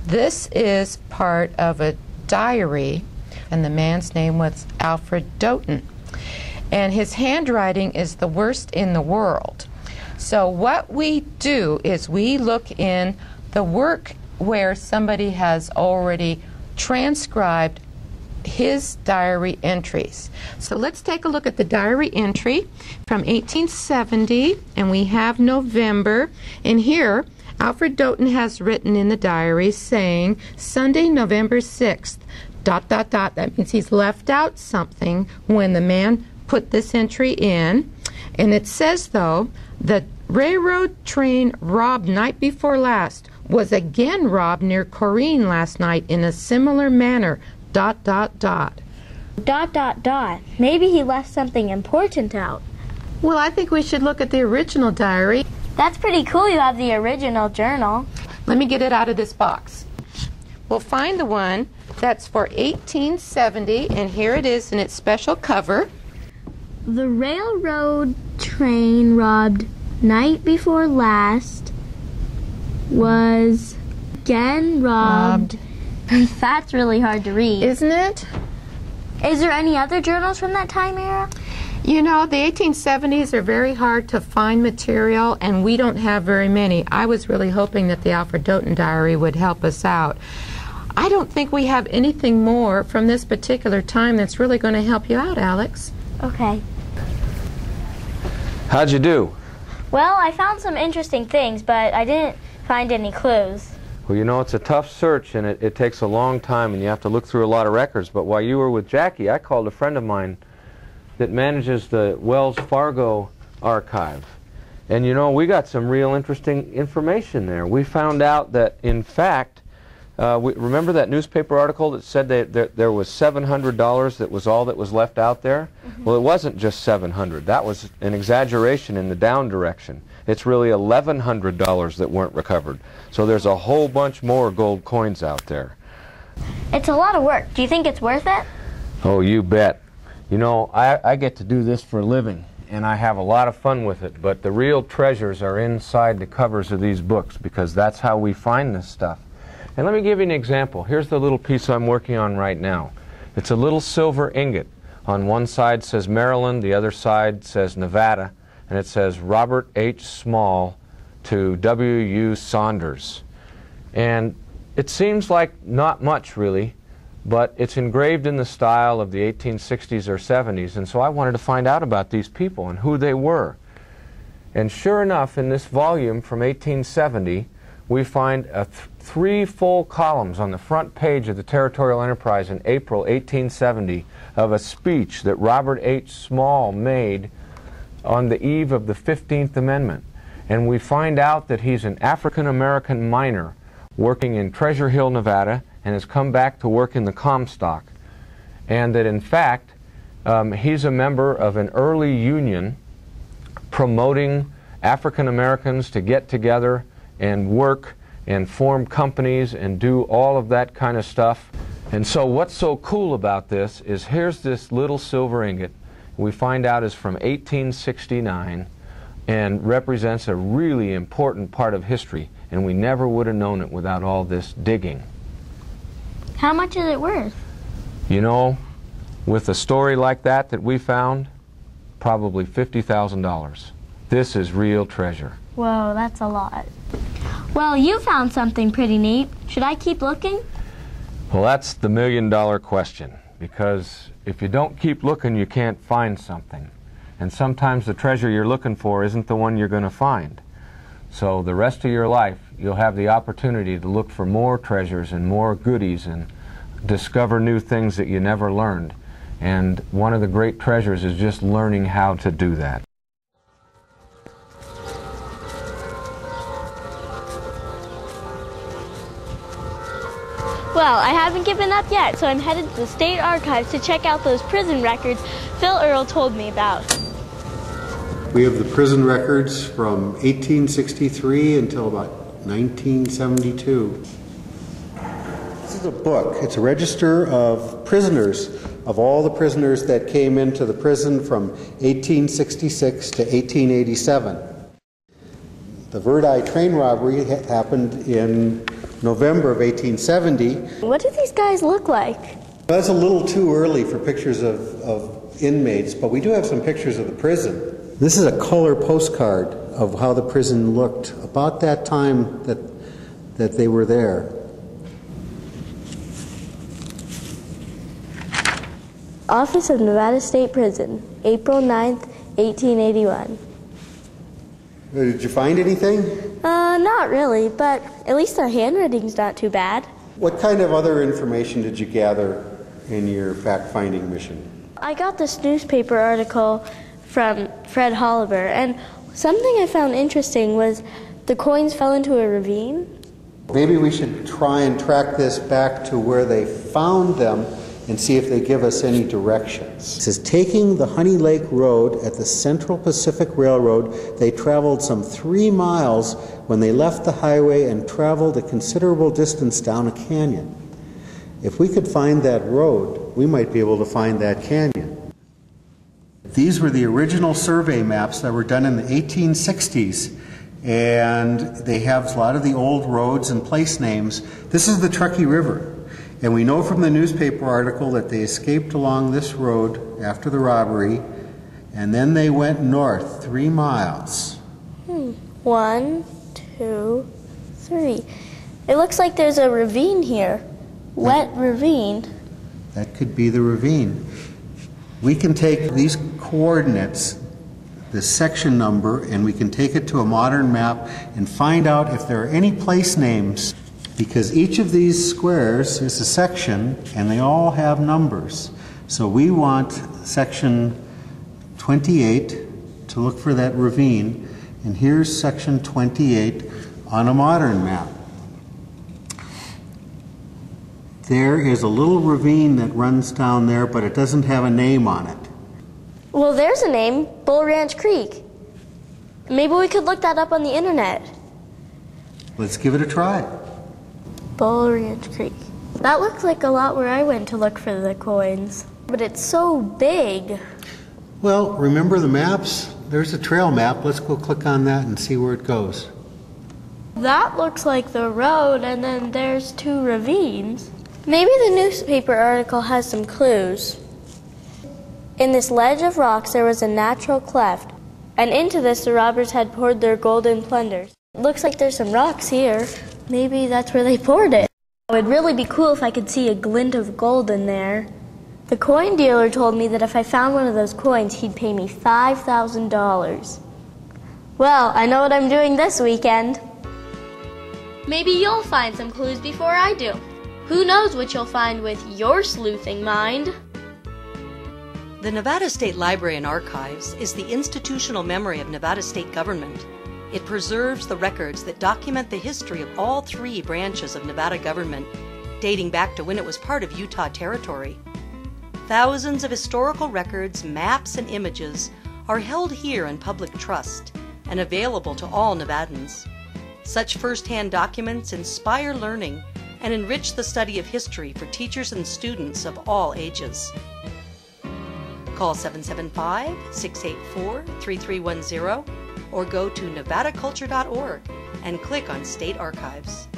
This is part of a diary, and the man's name was Alfred Doughton. And his handwriting is the worst in the world. So what we do is we look in the work where somebody has already transcribed his diary entries. So let's take a look at the diary entry from 1870, and we have November. And here, Alfred Doughton has written in the diary saying, Sunday, November 6th, ... That means he's left out something when the man put this entry in. And it says, though, the railroad train robbed night before last was again robbed near Corrine last night in a similar manner, ... Maybe he left something important out. Well, I think we should look at the original diary. That's pretty cool you have the original journal. Let me get it out of this box. We'll find the one that's for 1870, and here it is in its special cover. The railroad train robbed night before last was again robbed. That's really hard to read. Isn't it? Is there any other journals from that time era? You know, the 1870s are very hard to find material, and we don't have very many. I was really hoping that the Alfred Doughton diary would help us out. I don't think we have anything more from this particular time that's really going to help you out, Alex. Okay. How'd you do? Well, I found some interesting things, but I didn't find any clues. Well, you know, it's a tough search, and it takes a long time, and you have to look through a lot of records. But while you were with Jackie, I called a friend of mine that manages the Wells Fargo archive. And, you know, we got some real interesting information there. We found out that, in fact, remember that newspaper article that said that there was $700 that was all that was left out there? Mm-hmm. Well, it wasn't just $700. That was an exaggeration in the down direction. It's really $1,100 that weren't recovered. So there's a whole bunch more gold coins out there. It's a lot of work. Do you think it's worth it? Oh, you bet. You know, I get to do this for a living, and I have a lot of fun with it, but the real treasures are inside the covers of these books, because that's how we find this stuff. And let me give you an example. Here's the little piece I'm working on right now. It's a little silver ingot. On one side says Maryland, the other side says Nevada, and it says Robert H. Small to W.U. Saunders. And it seems like not much, really, but it's engraved in the style of the 1860s or 70s, and so I wanted to find out about these people and who they were. And sure enough, in this volume from 1870, we find three full columns on the front page of the Territorial Enterprise in April 1870 of a speech that Robert H. Small made on the eve of the 15th Amendment. And we find out that he's an African-American miner working in Treasure Hill, Nevada, and has come back to work in the Comstock. And that, in fact, he's a member of an early union promoting African Americans to get together and work and form companies and do all of that kind of stuff. And so what's so cool about this is here's this little silver ingot we find out is from 1869 and represents a really important part of history, and we never would have known it without all this digging. How much is it worth? You know, with a story like that we found, probably $50,000. This is real treasure. Whoa, that's a lot. Well, you found something pretty neat. Should I keep looking? Well, that's the million-dollar question, because if you don't keep looking, you can't find something. And sometimes the treasure you're looking for isn't the one you're going to find. So the rest of your life, you'll have the opportunity to look for more treasures and more goodies and discover new things that you never learned. And one of the great treasures is just learning how to do that. Well, I haven't given up yet, so I'm headed to the State Archives to check out those prison records Phil Earl told me about. We have the prison records from 1863 until about 1972. This is a book. It's a register of prisoners, of all the prisoners that came into the prison from 1866 to 1887. The Verdi Train Robbery happened in November of 1870. What do these guys look like? Well, that's a little too early for pictures of inmates, but we do have some pictures of the prison. This is a color postcard of how the prison looked about that time that they were there. Office of Nevada State Prison, April 9th, 1881. Did you find anything? Not really, but at least the handwriting's not too bad. What kind of other information did you gather in your fact-finding mission? I got this newspaper article from Fred Holabird, and something I found interesting was the coins fell into a ravine. Maybe we should try and track this back to where they found them and see if they give us any directions. It says, taking the Honey Lake Road at the Central Pacific Railroad, they traveled some 3 miles when they left the highway and traveled a considerable distance down a canyon. If we could find that road, we might be able to find that canyon. These were the original survey maps that were done in the 1860s, and they have a lot of the old roads and place names. This is the Truckee River. And we know from the newspaper article that they escaped along this road after the robbery, and then they went north 3 miles. 1, 2, 3. It looks like there's a ravine here. Wet ravine. That could be the ravine. We can take these coordinates, the section number, and we can take it to a modern map and find out if there are any place names, because each of these squares is a section and they all have numbers. So we want section 28 to look for that ravine, and here's section 28 on a modern map. There is a little ravine that runs down there, but it doesn't have a name on it. Well, there's a name, Bull Ranch Creek. Maybe we could look that up on the internet. Let's give it a try. Bull Ranch Creek. That looks like a lot where I went to look for the coins. But it's so big. Well, remember the maps? There's a trail map. Let's go click on that and see where it goes. That looks like the road, and then there's 2 ravines. Maybe the newspaper article has some clues. In this ledge of rocks there was a natural cleft, and into this the robbers had poured their golden plunder. It looks like there's some rocks here. Maybe that's where they poured it. It would really be cool if I could see a glint of gold in there. The coin dealer told me that if I found one of those coins, he'd pay me $5,000. Well, I know what I'm doing this weekend. Maybe you'll find some clues before I do. Who knows what you'll find with your sleuthing mind? The Nevada State Library and Archives is the institutional memory of Nevada State government. It preserves the records that document the history of all 3 branches of Nevada government, dating back to when it was part of Utah Territory. Thousands of historical records, maps, and images are held here in public trust and available to all Nevadans. Such first-hand documents inspire learning and enrich the study of history for teachers and students of all ages. Call 775-684-3310 or go to nevadaculture.org and click on State Archives.